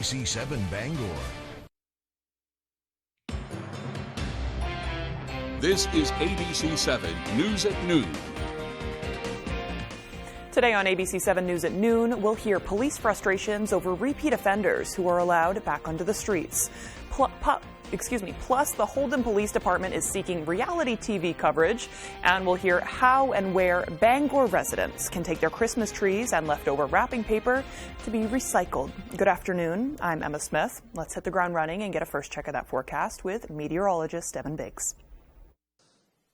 C7 Bangor. This is ABC 7 News at Noon. Today on ABC 7 News at Noon, we'll hear police frustrations over repeat offenders who are allowed back onto the streets. Plus, the Holden Police Department is seeking reality TV coverage, and we'll hear how and where Bangor residents can take their Christmas trees and leftover wrapping paper to be recycled. Good afternoon, I'm Emma Smith. Let's hit the ground running and get a first check of that forecast with meteorologist Evan Biggs.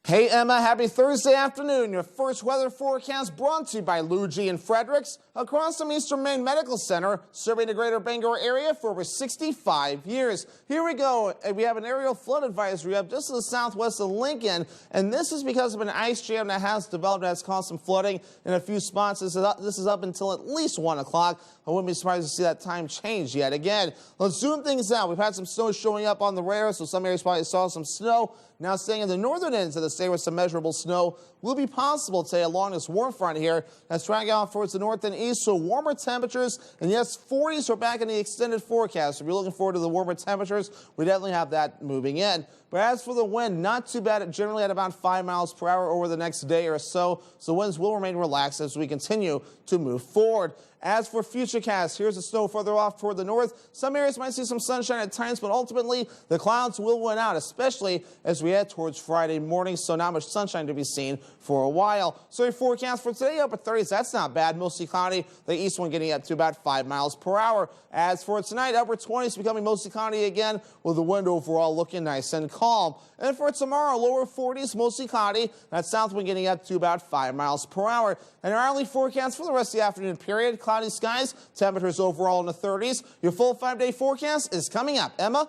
Hey Emma, happy Thursday afternoon. Your first weather forecast brought to you by Luigi and Fredericks across from Eastern Maine Medical Center, serving the greater Bangor area for over 65 years. Here we go. We have an aerial flood advisory up just to the southwest of Lincoln, and this is because of an ice jam that has developed and has caused some flooding in a few spots. This is up until at least 1 o'clock. I wouldn't be surprised to see that time change yet again. Let's zoom things out. We've had some snow showing up on the radar, so some areas probably saw some snow. Now staying in the northern ends of the state where some measurable snow will be possible today along this warm front here. That's tracking out towards the north and east, so warmer temperatures. And yes, 40s are back in the extended forecast. If you're looking forward to the warmer temperatures, we definitely have that moving in. But as for the wind, not too bad, generally at about 5 miles per hour over the next day or so. So winds will remain relaxed as we continue to move forward. As for futurecast, here's the snow further off toward the north. Some areas might see some sunshine at times, but ultimately the clouds will win out, especially as we head towards Friday morning. So not much sunshine to be seen for a while. So your forecast for today, upper 30s, that's not bad. Mostly cloudy. The east one getting up to about 5 miles per hour. As for tonight, upper 20s becoming mostly cloudy again, with the wind overall looking nice and calm. And for tomorrow, lower 40s, mostly cloudy. That south wind getting up to about 5 miles per hour. And our hourly forecast for the rest of the afternoon period, cloudy skies, temperatures overall in the 30s. Your full 5-day forecast is coming up. Emma?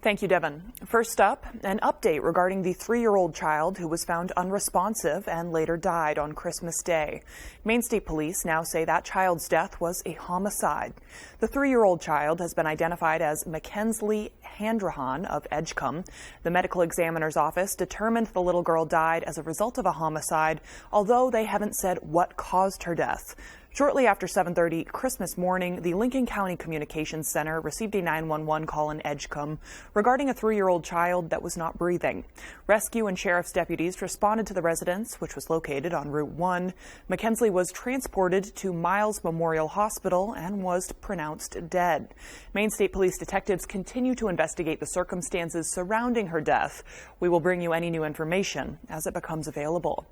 Thank you, Devin. First up, an update regarding the 3-year-old child who was found unresponsive and later died on Christmas Day. Maine State Police now say that child's death was a homicide. The 3-year-old child has been identified as Mackenzie Handrahan of Edgecombe. The medical examiner's office determined the little girl died as a result of a homicide, although they haven't said what caused her death. Shortly after 7:30 Christmas morning, the Lincoln County Communications Center received a 911 call in Edgecombe regarding a 3-year-old child that was not breathing. Rescue and sheriff's deputies responded to the residence, which was located on Route 1. Mackenzie was transported to Miles Memorial Hospital and was pronounced dead. Maine State Police detectives continue to investigate the circumstances surrounding her death. We will bring you any new information as it becomes available.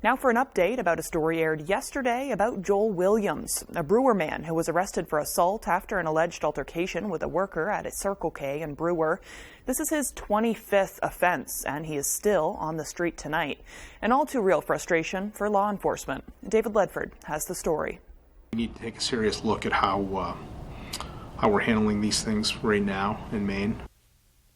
Now for an update about a story aired yesterday about Joel Williams, a Brewer man who was arrested for assault after an alleged altercation with a worker at a Circle K in Brewer. This is his 25th offense, and he is still on the street tonight. An all too real frustration for law enforcement. David Ledford has the story. We need to take a serious look at how we're handling these things right now in Maine.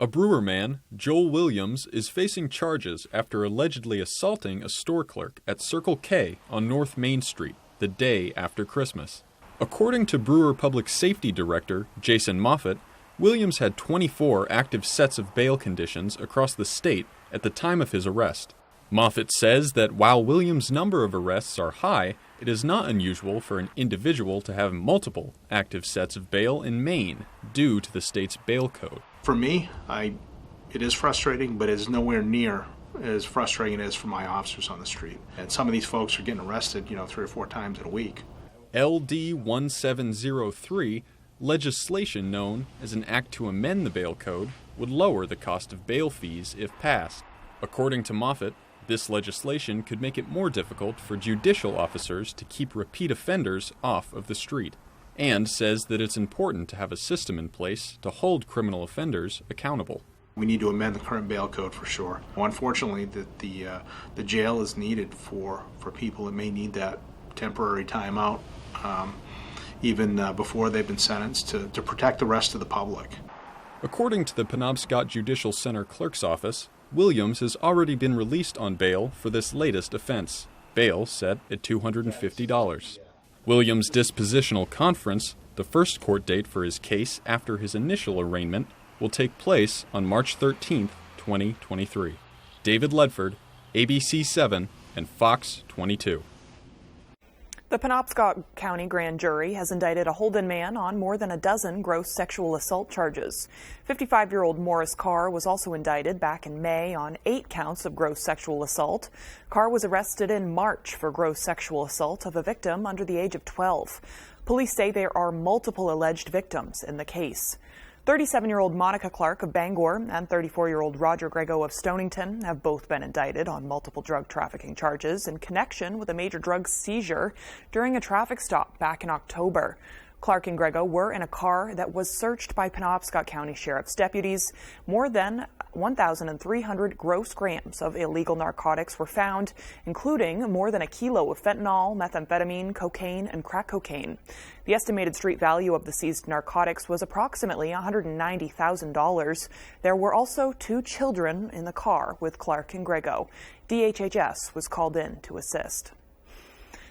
A Brewer man, Joel Williams, is facing charges after allegedly assaulting a store clerk at Circle K on North Main Street the day after Christmas. According to Brewer Public Safety Director Jason Moffett, Williams had 24 active sets of bail conditions across the state at the time of his arrest. Moffett says that while Williams' number of arrests are high, it is not unusual for an individual to have multiple active sets of bail in Maine due to the state's bail code. For me, it is frustrating, but it is nowhere near as frustrating as for my officers on the street. And some of these folks are getting arrested, 3 or 4 times in a week. LD 1703, legislation known as an act to amend the bail code, would lower the cost of bail fees if passed. According to Moffett, this legislation could make it more difficult for judicial officers to keep repeat offenders off of the street, and says that it's important to have a system in place to hold criminal offenders accountable. We need to amend the current bail code for sure. Unfortunately, the jail is needed for people that may need that temporary time out, even before they've been sentenced, to protect the rest of the public. According to the Penobscot Judicial Center Clerk's Office, Williams has already been released on bail for this latest offense, bail set at $250. Williams' dispositional conference, the first court date for his case after his initial arraignment, will take place on March 13, 2023. David Ledford, ABC 7 and Fox 22. The Penobscot County Grand Jury has indicted a Holden man on more than a dozen gross sexual assault charges. 55-year-old Morris Carr was also indicted back in May on 8 counts of gross sexual assault. Carr was arrested in March for gross sexual assault of a victim under the age of 12. Police say there are multiple alleged victims in the case. 37-year-old Monica Clark of Bangor and 34-year-old Roger Grego of Stonington have both been indicted on multiple drug trafficking charges in connection with a major drug seizure during a traffic stop back in October. Clark and Grego were in a car that was searched by Penobscot County Sheriff's deputies. More than 1,300 gross grams of illegal narcotics were found, including more than a kilo of fentanyl, methamphetamine, cocaine, and crack cocaine. The estimated street value of the seized narcotics was approximately $190,000. There were also 2 children in the car with Clark and Grego. DHHS was called in to assist.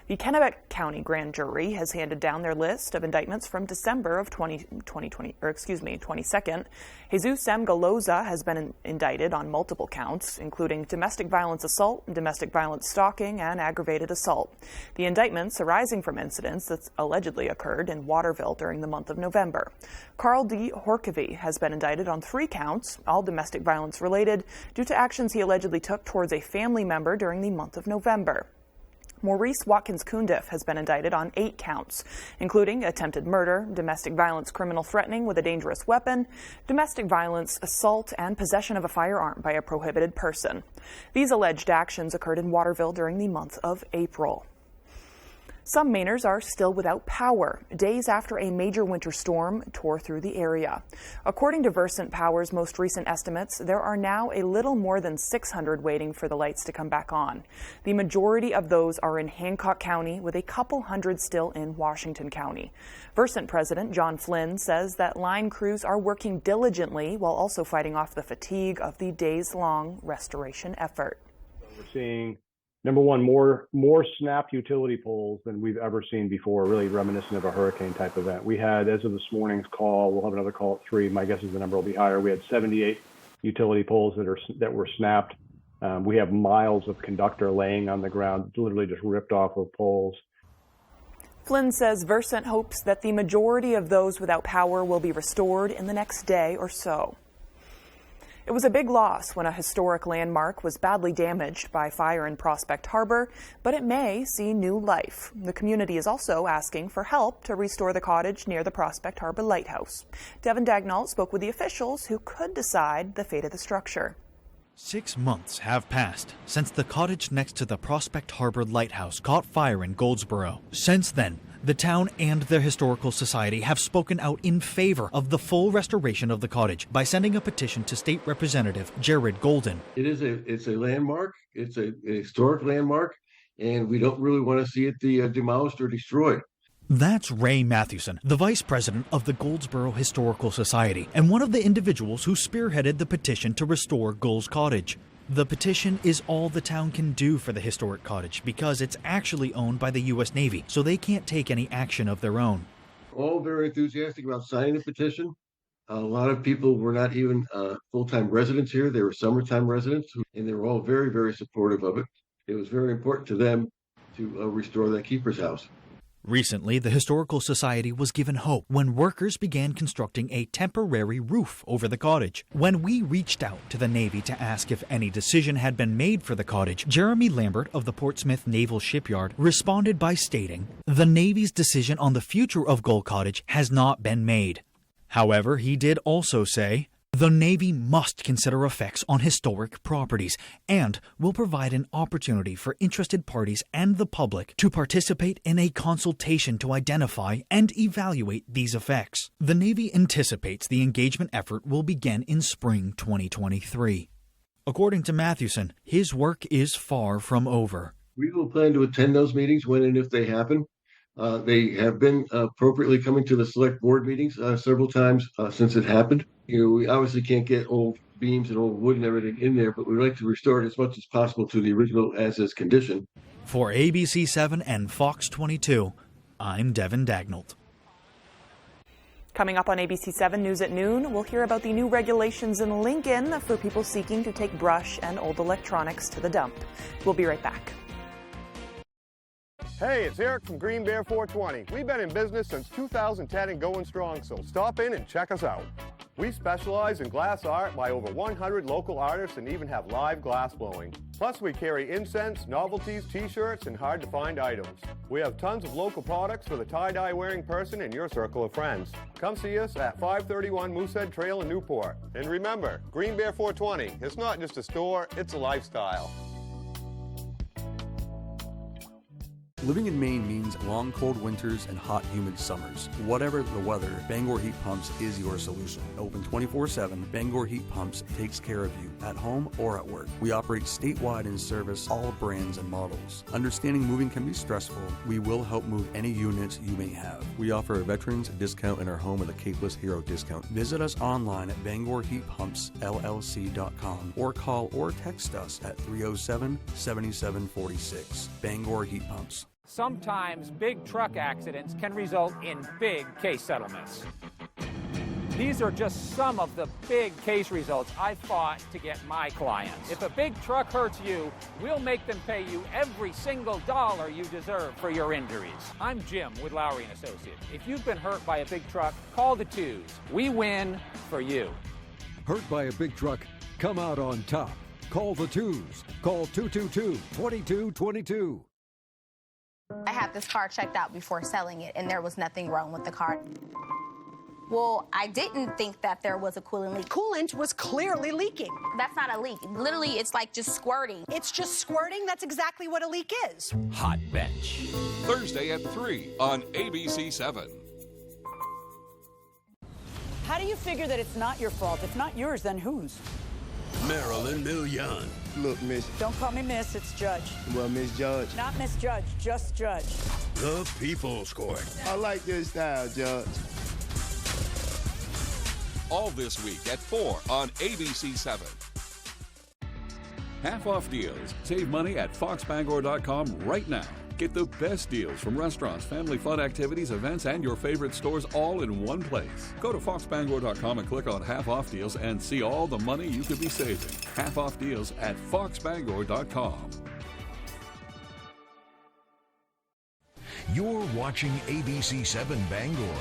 The Kennebec County Grand Jury has handed down their list of indictments from December of 22nd. Jesus M. Galoza has been indicted on multiple counts, including domestic violence assault, domestic violence stalking, and aggravated assault. The indictments arising from incidents that allegedly occurred in Waterville during the month of November. Carl D. Horkovy has been indicted on 3 counts, all domestic violence related, due to actions he allegedly took towards a family member during the month of November. Maurice Watkins Cundiff has been indicted on 8 counts, including attempted murder, domestic violence criminal threatening with a dangerous weapon, domestic violence, assault, and possession of a firearm by a prohibited person. These alleged actions occurred in Waterville during the month of April. Some Mainers are still without power, days after a major winter storm tore through the area. According to Versant Power's most recent estimates, there are now a little more than 600 waiting for the lights to come back on. The majority of those are in Hancock County, with a couple hundred still in Washington County. Versant President John Flynn says that line crews are working diligently while also fighting off the fatigue of the days-long restoration effort. We're seeing number one, more snapped utility poles than we've ever seen before, really reminiscent of a hurricane type event. We had, as of this morning's call, we'll have another call at 3. My guess is the number will be higher. We had 78 utility poles that were snapped. We have miles of conductor laying on the ground, literally just ripped off of poles. Flynn says Versant hopes that the majority of those without power will be restored in the next day or so. It was a big loss when a historic landmark was badly damaged by fire in Prospect Harbor, but it may see new life. The community is also asking for help to restore the cottage near the Prospect Harbor Lighthouse. Devin Dagnall spoke with the officials who could decide the fate of the structure. 6 months have passed since the cottage next to the Prospect Harbor Lighthouse caught fire in Goldsboro. Since then, the town and their historical society have spoken out in favor of the full restoration of the cottage by sending a petition to State Representative Jared Golden. It's a landmark. It's a historic landmark, and we don't really want to see it demolished or destroyed. That's Ray Mathewson, the vice president of the Goldsboro Historical Society and one of the individuals who spearheaded the petition to restore Gull's Cottage. The petition is all the town can do for the historic cottage because it's actually owned by the U.S. Navy, so they can't take any action of their own. All very enthusiastic about signing the petition. A lot of people were not even full-time residents here. They were summertime residents, and they were all very, very supportive of it. It was very important to them to restore that keeper's house. Recently, the Historical Society was given hope when workers began constructing a temporary roof over the cottage. When we reached out to the Navy to ask if any decision had been made for the cottage, Jeremy Lambert of the Portsmouth Naval Shipyard responded by stating, "The Navy's decision on the future of Gull Cottage has not been made." However, he did also say, "The Navy must consider effects on historic properties and will provide an opportunity for interested parties and the public to participate in a consultation to identify and evaluate these effects." The Navy anticipates the engagement effort will begin in spring 2023. According to Mathewson, his work is far from over. We will plan to attend those meetings when and if they happen. They have been appropriately coming to the select board meetings several times since it happened. We obviously can't get old beams and old wood and everything in there, but we'd like to restore it as much as possible to the original as-is condition. For ABC7 and Fox 22, I'm Devin Dagnall. Coming up on ABC7 News at noon, we'll hear about the new regulations in Lincoln for people seeking to take brush and old electronics to the dump. We'll be right back. Hey, it's Eric from Green Bear 420. We've been in business since 2010 and going strong, so stop in and check us out. We specialize in glass art by over 100 local artists and even have live glass blowing. Plus, we carry incense, novelties, t-shirts, and hard-to-find items. We have tons of local products for the tie-dye wearing person in your circle of friends. Come see us at 531 Moosehead Trail in Newport. And remember, Green Bear 420, it's not just a store, it's a lifestyle. Living in Maine means long, cold winters and hot, humid summers. Whatever the weather, Bangor Heat Pumps is your solution. Open 24/7, Bangor Heat Pumps takes care of you at home or at work. We operate statewide and service all brands and models. Understanding moving can be stressful. We will help move any units you may have. We offer a veterans discount in our home with a Capeless Hero discount. Visit us online at BangorHeatPumpsLLC.com or call or text us at 307-7746. Bangor Heat Pumps. Sometimes big truck accidents can result in big case settlements. These are just some of the big case results I fought to get my clients. If a big truck hurts you, we'll make them pay you every single dollar you deserve for your injuries. I'm Jim with Lowry & Associates. If you've been hurt by a big truck, call the twos. We win for you. Hurt by a big truck? Come out on top. Call the twos. Call 222-2222. I had this car checked out before selling it, and there was nothing wrong with the car. Well, I didn't think that there was a coolant leak. Coolant was clearly leaking. That's not a leak. Literally, it's like just squirting. It's just squirting? That's exactly what a leak is. Hot Bench. Thursday at 3 on ABC7. How do you figure that it's not your fault? If not yours, then whose? Marilyn Millian. Look, miss. Don't call me miss, it's Judge. Well, Miss Judge. Not Miss Judge, just Judge. The People's Court. I like your style, Judge. All this week at 4 on ABC7. Half-off deals. Save money at foxbangor.com right now. Get the best deals from restaurants, family fun activities, events, and your favorite stores all in one place. Go to foxbangor.com and click on half-off deals and see all the money you could be saving. Half-off deals at foxbangor.com. You're watching ABC7 Bangor.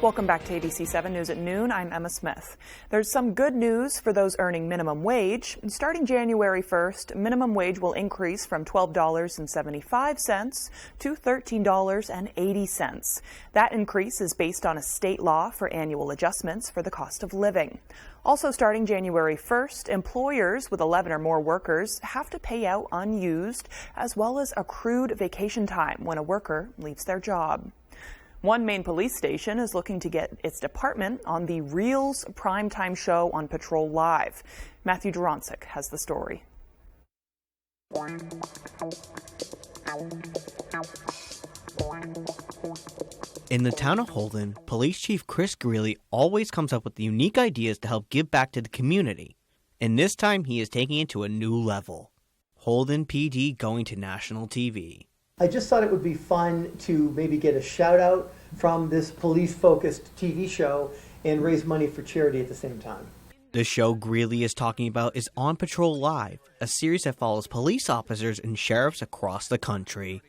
Welcome back to ABC7 News at Noon. I'm Emma Smith. There's some good news for those earning minimum wage. Starting January 1st, minimum wage will increase from $12.75 to $13.80. That increase is based on a state law for annual adjustments for the cost of living. Also starting January 1st, employers with 11 or more workers have to pay out unused as well as accrued vacation time when a worker leaves their job. One Maine police station is looking to get its department on the Reels primetime show on Patrol Live. Matthew Duronsik has the story. In the town of Holden, Police Chief Chris Greeley always comes up with unique ideas to help give back to the community. And this time he is taking it to a new level. Holden PD going to national TV. I just thought it would be fun to maybe get a shout out from this police-focused TV show and raise money for charity at the same time. The show Greeley is talking about is On Patrol Live, a series that follows police officers and sheriffs across the country.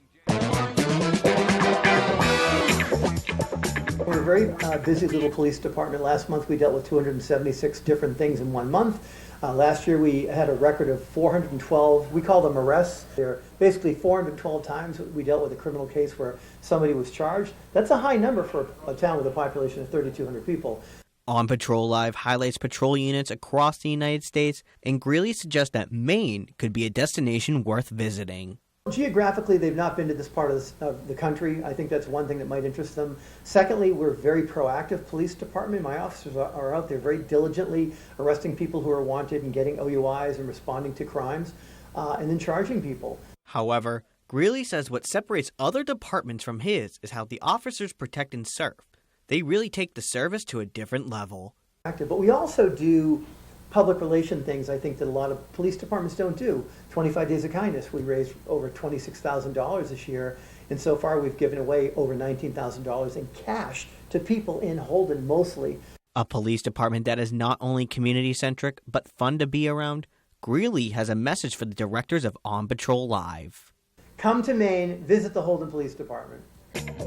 We're a very busy little police department. Last month we dealt with 276 different things in 1 month. Last year we had a record of 412, we call them arrests. They're basically 412 times we dealt with a criminal case where somebody was charged. That's a high number for a town with a population of 3,200 people. On Patrol Live highlights patrol units across the United States, and Greeley suggests that Maine could be a destination worth visiting. Geographically, they've not been to this part of the country. I think that's one thing that might interest them. Secondly, we're a very proactive police department. My officers are out there very diligently arresting people who are wanted and getting OUIs and responding to crimes, and then charging people. However, Greeley says what separates other departments from his is how the officers protect and serve. They really take the service to a different level. But we also do public relation things, I think, that a lot of police departments don't do. 25 Days of Kindness, we raised over $26,000 this year, and so far we've given away over $19,000 in cash to people in Holden mostly. A police department that is not only community-centric, but fun to be around, Greeley has a message for the directors of On Patrol Live. Come to Maine, visit the Holden Police Department.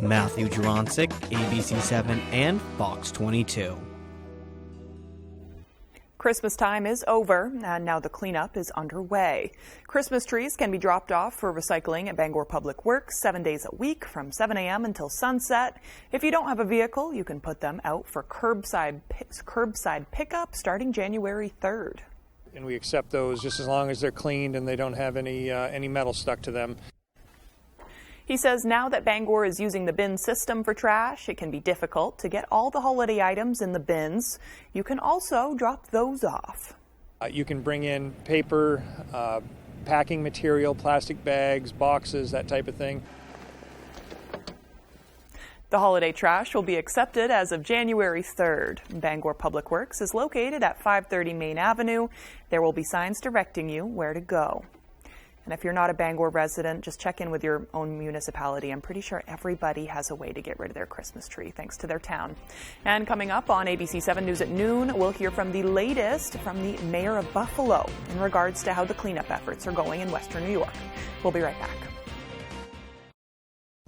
Matthew Jurancic, ABC7 and Fox 22. Christmas time is over, and now the cleanup is underway. Christmas trees can be dropped off for recycling at Bangor Public Works 7 days a week from 7 a.m. until sunset. If you don't have a vehicle, you can put them out for curbside pickup starting January 3rd. And we accept those just as long as they're cleaned and they don't have any metal stuck to them. He says now that Bangor is using the bin system for trash, it can be difficult to get all the holiday items in the bins. You can also drop those off. You can bring in paper, packing material, plastic bags, boxes, that type of thing. The holiday trash will be accepted as of January 3rd. Bangor Public Works is located at 530 Main Avenue. There will be signs directing you where to go. And if you're not a Bangor resident, just check in with your own municipality. I'm pretty sure everybody has a way to get rid of their Christmas tree thanks to their town. And coming up on ABC 7 News at noon, we'll hear from the latest from the mayor of Buffalo in regards to how the cleanup efforts are going in Western New York. We'll be right back.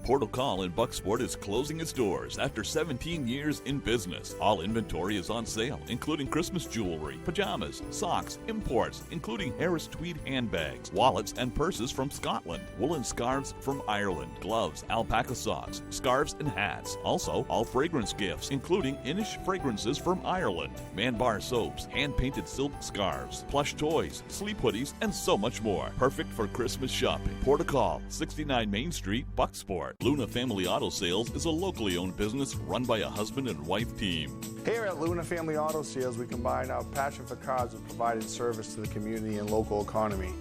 Portal Call in Bucksport is closing its doors after 17 years in business. All inventory is on sale, including Christmas jewelry, pajamas, socks, imports, including Harris tweed handbags, wallets and purses from Scotland, woolen scarves from Ireland, gloves, alpaca socks, scarves and hats. Also, all fragrance gifts, including Inish fragrances from Ireland, Man Bar soaps, hand-painted silk scarves, plush toys, sleep hoodies, and so much more. Perfect for Christmas shopping. Portal Call, 69 Main Street, Bucksport. Luna Family Auto Sales is a locally owned business run by a husband and wife team. Here at Luna Family Auto Sales, we combine our passion for cars with providing service to the community and local economy.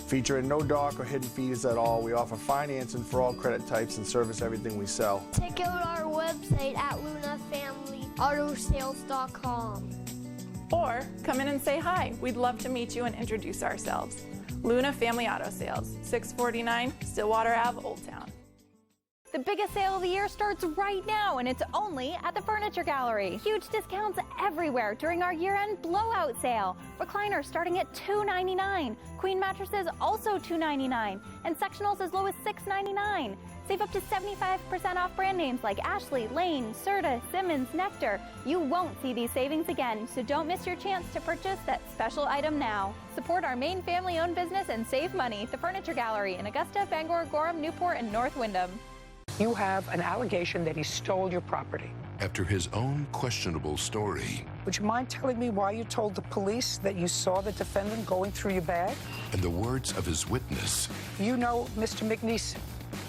Featuring no dark or hidden fees at all, we offer financing for all credit types and service everything we sell. Check out our website at lunafamilyautosales.com. Or come in and say hi. We'd love to meet you and introduce ourselves. Luna Family Auto Sales, 649 Stillwater Ave, Old Town. The biggest sale of the year starts right now, and it's only at the Furniture Gallery. Huge discounts everywhere during our year-end blowout sale. Recliners starting at $299. Queen mattresses also $299. And sectionals as low as $699. Save up to 75% off brand names like Ashley, Lane, Serta, Simmons, Nectar. You won't see these savings again, so don't miss your chance to purchase that special item now. Support our main family-owned business and save money. The Furniture Gallery in Augusta, Bangor, Gorham, Newport, and North Windham. You have an allegation that he stole your property. After his own questionable story. Would you mind telling me why you told the police that you saw the defendant going through your bag? And the words of his witness. You know Mr. McNeese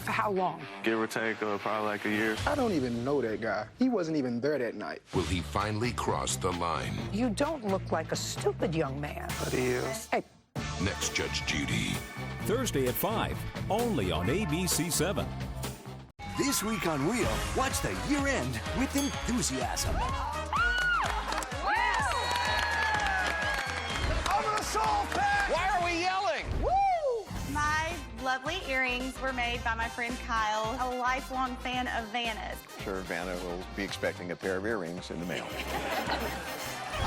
for how long? Give or take probably like a year. I don't even know that guy. He wasn't even there that night. Will he finally cross the line? You don't look like a stupid young man. But he is. Hey. Next, Judge Judy. Thursday at 5, only on ABC 7. This week on Wheel, watch the year-end with enthusiasm. Over the soul pack! Why are we yelling? Woo! My lovely earrings were made by my friend Kyle, a lifelong fan of Vanna's. Sure, Vanna will be expecting a pair of earrings in the mail.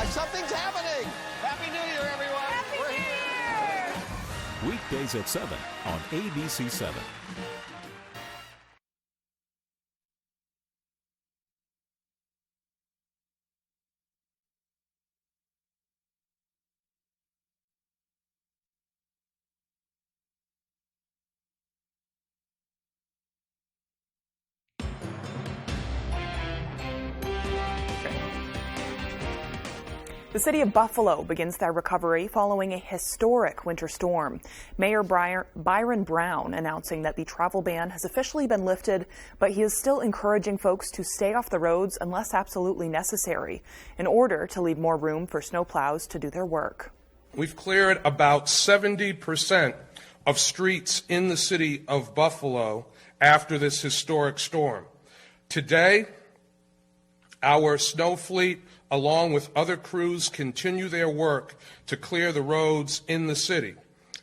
Something's happening! Happy New Year, everyone! Happy New Year! Weekdays at 7 on ABC 7. The city of Buffalo begins their recovery following a historic winter storm. Mayor Byron Brown announcing that the travel ban has officially been lifted, but he is still encouraging folks to stay off the roads unless absolutely necessary in order to leave more room for snowplows to do their work. We've cleared about 70% of streets in the city of Buffalo after this historic storm. Today, our snow fleet, along with other crews, continue their work to clear the roads in the city.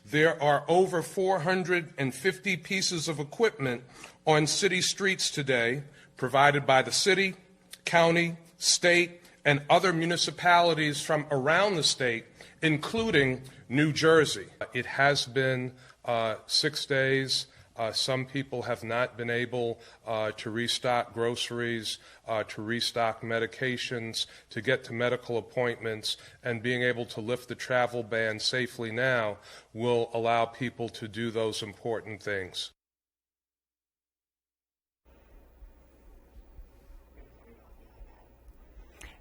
There are over 450 pieces of equipment on city streets today, provided by the city, county, state, and other municipalities from around the state, including New Jersey. It has been 6 days. Some people have not been able to restock groceries, to restock medications, to get to medical appointments, and being able to lift the travel ban safely now will allow people to do those important things.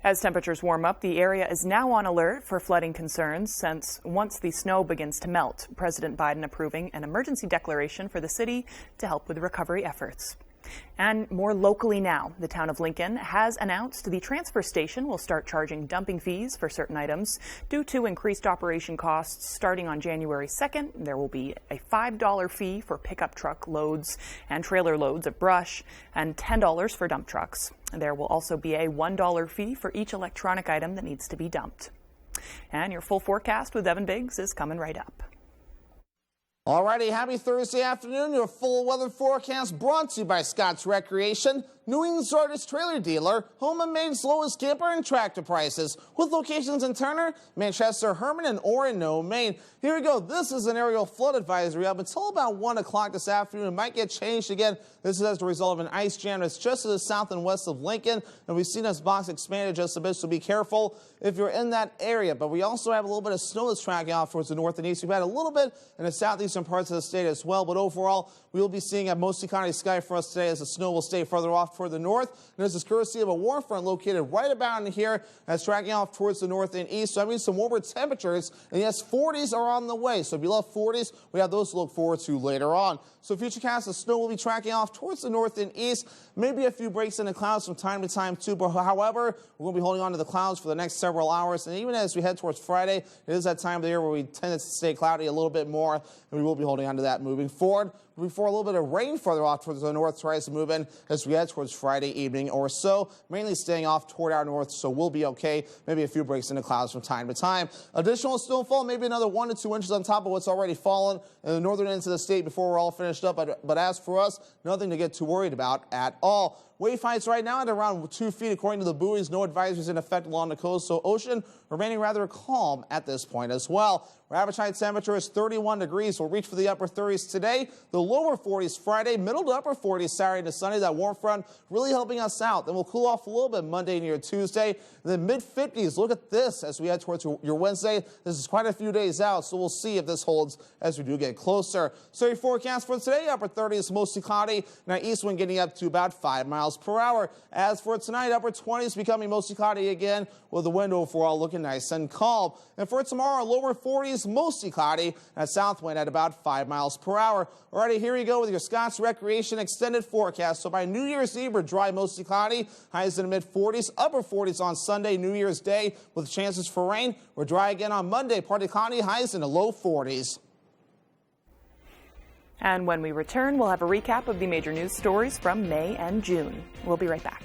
As temperatures warm up, the area is now on alert for flooding concerns since once the snow begins to melt, President Biden approving an emergency declaration for the city to help with recovery efforts. And more locally now, the town of Lincoln has announced the transfer station will start charging dumping fees for certain items due to increased operation costs. Starting on January 2nd, there will be a $5 fee for pickup truck loads and trailer loads of brush and $10 for dump trucks. There will also be a $1 fee for each electronic item that needs to be dumped. And your full forecast with Evan Biggs is coming right up. Alrighty, happy Thursday afternoon. Your full weather forecast brought to you by Scott's Recreation, New England's largest trailer dealer, home of Maine's lowest camper and tractor prices, with locations in Turner, Manchester, Herman, and Orono, Maine. Here we go. This is an aerial flood advisory up until about 1 o'clock this afternoon. It might get changed again. This is as a result of an ice jam that's just to the south and west of Lincoln, and we've seen this box expanded just a bit, so be careful if you're in that area. But we also have a little bit of snow that's tracking off towards the north and east. We've had a little bit in the southeastern parts of the state as well, but overall, we will be seeing a mostly cloudy sky for us today as the snow will stay further off toward the north. And this is courtesy of a warm front located right about in here that's tracking off towards the north and east. So that means some warmer temperatures. And yes, 40s are on the way. So if you love 40s, we have those to look forward to later on. So futurecast of snow will be tracking off towards the north and east. Maybe a few breaks in the clouds from time to time too. But however, we're going to be holding on to the clouds for the next several hours. And even as we head towards Friday, it is that time of the year where we tend to stay cloudy a little bit more. And we will be holding on to that moving forward. Before a little bit of rain further off towards the north tries to move in as we head towards Friday evening or so, mainly staying off toward our north, so we'll be okay. Maybe a few breaks in the clouds from time to time. Additional snowfall, maybe another 1 to 2 inches on top of what's already fallen in the northern ends of the state before we're all finished up. But as for us, nothing to get too worried about at all. Wave heights right now at around 2 feet according to the buoys. No advisories in effect along the coast, so ocean remaining rather calm at this point as well. Our average high temperature is 31 degrees. We'll reach for the upper 30s today. The lower 40s Friday, middle to upper 40s Saturday to Sunday. That warm front really helping us out. Then we'll cool off a little bit Monday and your Tuesday. And then mid-50s. Look at this as we head towards your Wednesday. This is quite a few days out, so we'll see if this holds as we do get closer. So your forecast for today, upper 30s, mostly cloudy. And our east wind getting up to about 5 miles per hour. As for tonight, upper 20s becoming mostly cloudy again, with the wind overall looking nice and calm. And for tomorrow, lower 40s, mostly cloudy, and a south wind at about 5 miles per hour. Alrighty, here you go with your Scott's Recreation extended forecast. So by New Year's Eve, we're dry, mostly cloudy, highs in the mid-40s, upper 40s on Sunday, New Year's Day, with chances for rain. We're dry again on Monday, partly cloudy, highs in the low 40s. And when we return, we'll have a recap of the major news stories from May and June. We'll be right back.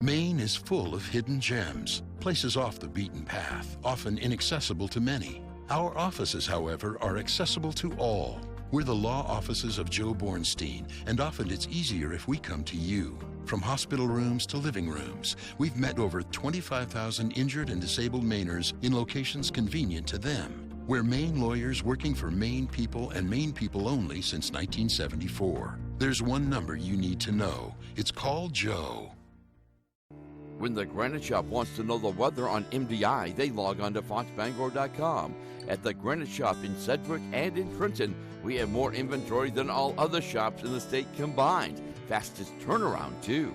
Maine is full of hidden gems, places off the beaten path, often inaccessible to many. Our offices, however, are accessible to all. We're the law offices of Joe Bornstein, and often it's easier if we come to you. From hospital rooms to living rooms, we've met over 25,000 injured and disabled Mainers in locations convenient to them. We're Maine lawyers working for Maine people and Maine people only since 1974. There's one number you need to know. It's called Joe. When the Granite Shop wants to know the weather on MDI, they log on to foxbangor.com. At the Granite Shop in Sedgwick and in Trenton, we have more inventory than all other shops in the state combined. Fastest turnaround, too.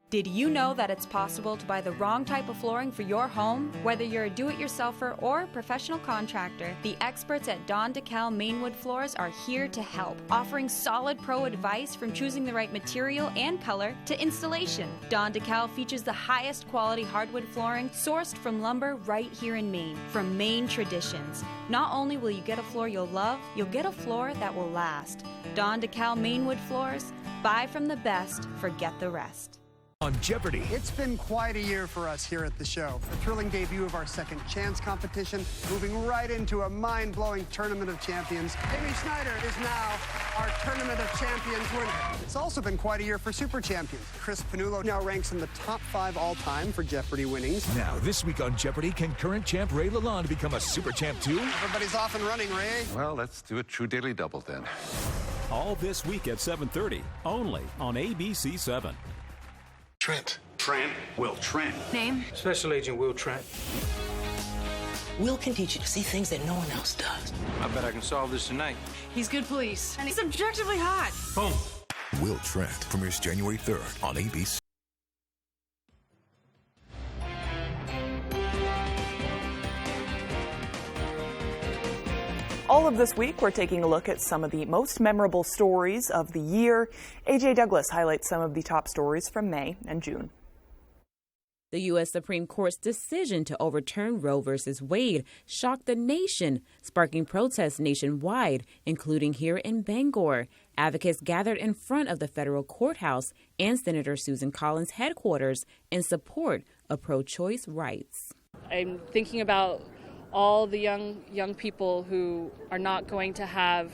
Did you know that it's possible to buy the wrong type of flooring for your home? Whether you're a do-it-yourselfer or professional contractor, the experts at Don DeKalb Mainwood Floors are here to help, offering solid pro advice from choosing the right material and color to installation. Don DeKalb features the highest quality hardwood flooring sourced from lumber right here in Maine, from Maine traditions. Not only will you get a floor you'll love, you'll get a floor that will last. Don DeKalb Mainwood Floors, buy from the best, forget the rest. on Jeopardy! It's been quite a year for us here at the show. The thrilling debut of our Second Chance competition, moving right into a mind-blowing Tournament of Champions. Amy Schneider is now our Tournament of Champions winner. It's also been quite a year for Super Champions. Chris Panullo now ranks in the top 5 all-time for Jeopardy winnings. Now, this week on Jeopardy, can current champ Ray Lalonde become a Super Champ too? Everybody's off and running, Ray. Well, let's do a true daily double then. All this week at 7:30, only on ABC7. Trent. Will Trent. Name? Special Agent Will Trent. Will can teach you to see things that no one else does. I bet I can solve this tonight. He's good police. And he's objectively hot. Boom. Will Trent premieres January 3rd on ABC. All of this week, we're taking a look at some of the most memorable stories of the year. AJ Douglas highlights some of the top stories from May and June. The U.S. Supreme Court's decision to overturn Roe v. Wade shocked the nation, sparking protests nationwide, including here in Bangor. Advocates gathered in front of the federal courthouse and Senator Susan Collins' headquarters in support of pro-choice rights. I'm thinking about all the young people who are not going to have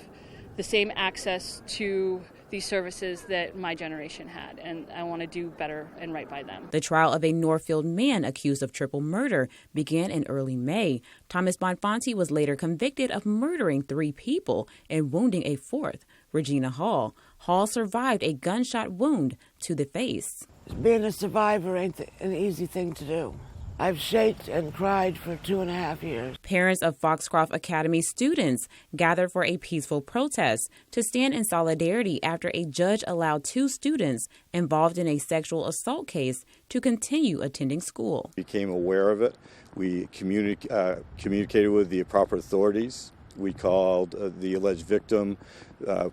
the same access to these services that my generation had, and I want to do better and right by them. The trial of a Northfield man accused of triple murder began in early May. Thomas Bonfanti was later convicted of murdering 3 people and wounding a 4th, Regina Hall. Hall survived a gunshot wound to the face. Being a survivor ain't an easy thing to do. I've shaked and cried for 2.5 years. Parents of Foxcroft Academy students gathered for a peaceful protest to stand in solidarity after a judge allowed 2 students involved in a sexual assault case to continue attending school. We became aware of it. We communicated with the proper authorities. We called the alleged victim,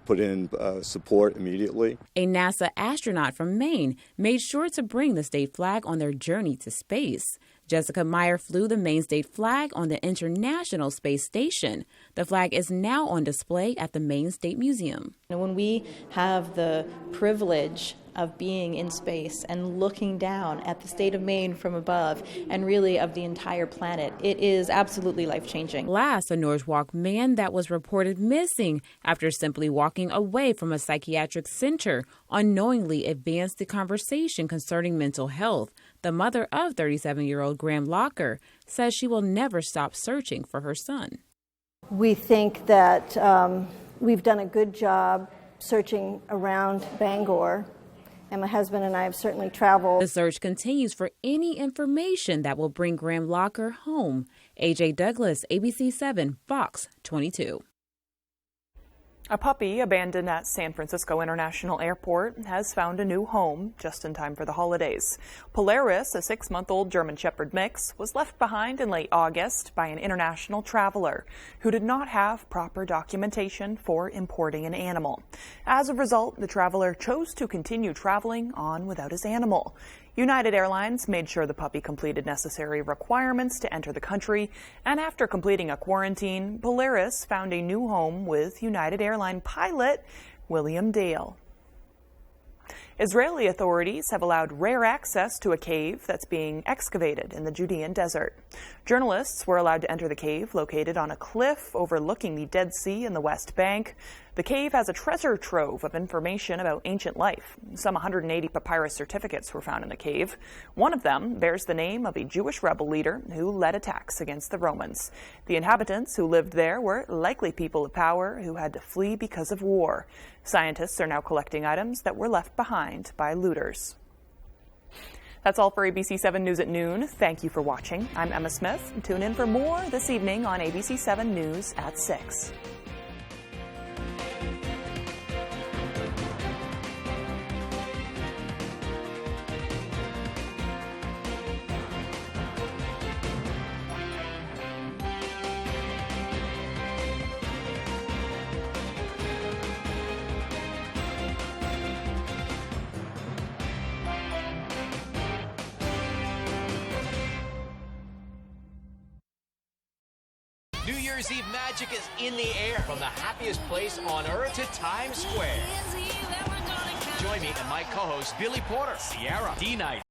put in support immediately. A NASA astronaut from Maine made sure to bring the state flag on their journey to space. Jessica Meyer flew the Maine state flag on the International Space Station. The flag is now on display at the Maine State Museum. When we have the privilege of being in space and looking down at the state of Maine from above and really of the entire planet, it is absolutely life-changing. Last, a Norwalk man that was reported missing after simply walking away from a psychiatric center unknowingly advanced the conversation concerning mental health. The mother of 37-year-old Graham Locker says she will never stop searching for her son. We think that we've done a good job searching around Bangor, and my husband and I have certainly traveled. The search continues for any information that will bring Graham Locker home. AJ Douglas, ABC7, Fox 22. A puppy abandoned at San Francisco International Airport has found a new home just in time for the holidays. Polaris, a 6-month-old German Shepherd mix, was left behind in late August by an international traveler who did not have proper documentation for importing an animal. As a result, the traveler chose to continue traveling on without his animal. United Airlines made sure the puppy completed necessary requirements to enter the country, and after completing a quarantine, Polaris found a new home with United Airline pilot William Dale. Israeli authorities have allowed rare access to a cave that's being excavated in the Judean desert. Journalists were allowed to enter the cave located on a cliff overlooking the Dead Sea in the West Bank. The cave has a treasure trove of information about ancient life. Some 180 papyrus certificates were found in the cave. One of them bears the name of a Jewish rebel leader who led attacks against the Romans. The inhabitants who lived there were likely people of power who had to flee because of war. Scientists are now collecting items that were left behind by looters. That's all for ABC 7 News at noon. Thank you for watching. I'm Emma Smith. Tune in for more this evening on ABC 7 News at 6. New Year's Eve magic is in the air from the happiest place on earth to Times Square. Join me and my co-host Billy Porter, Sierra, D-Night,